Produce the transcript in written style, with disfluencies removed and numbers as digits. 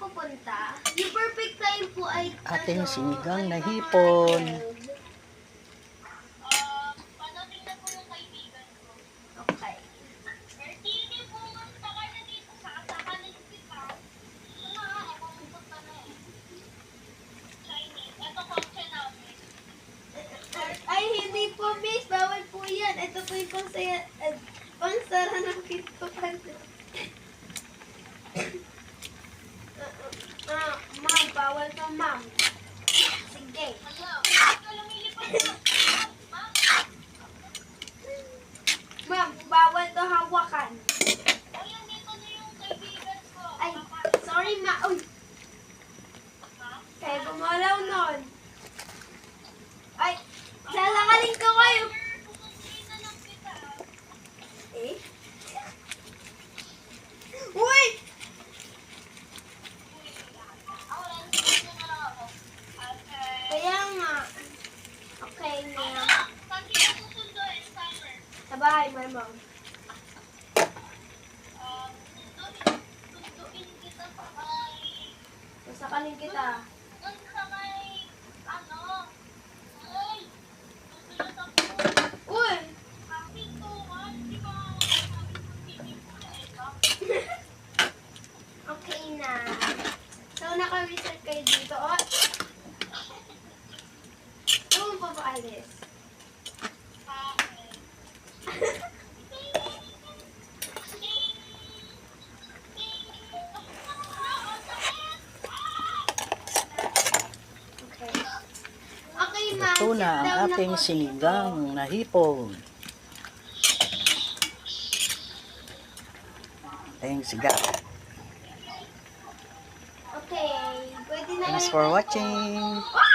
pupunta? Yung perfect time po ay Ating sinigang na hipon. Padating na po yung kaibigan ko. Okay. Hindi pumunta ka na dito sa kasakalin kita. Ano ako pumunta na eh. Chinese. Ito kotse namin. Ay, hindi po, miss. Bawal po yan. Ito po yung pangsara ng pito. Ma'am, bawal to, ma'am. Sige. Hello. Ito lumilipad ko. Ma'am, bawal to hawakan. Ayun, dito na yung kaibigan ko. Ay, sorry, ma. Uy, kaya gumalaw nun. Ay, sasakalin ko kayo. Pupuntahin na lang kita. Eh? Uy! Ako lang, dito na lang ako. Okay. Kaya nga. Okay, ma'am. Saan kita susundo eh, summer? Sa bahay, ma'am. Sunduin kita sa may... Sasakalin kita. Doon sa may... Ano? Ay! Susunod ako. Uy! Akin to, ha? Hindi ba sabi ko hindi ko na ito? Okay na. So, naka-reset kayo dito. O, saan mo pa alis? Okay. Okay, ma'am. Ito na Sit down ang ating po dito. sinigang na hipon. Ating siga. Okay. Pwede na Thanks kayo for po. watching. Ah!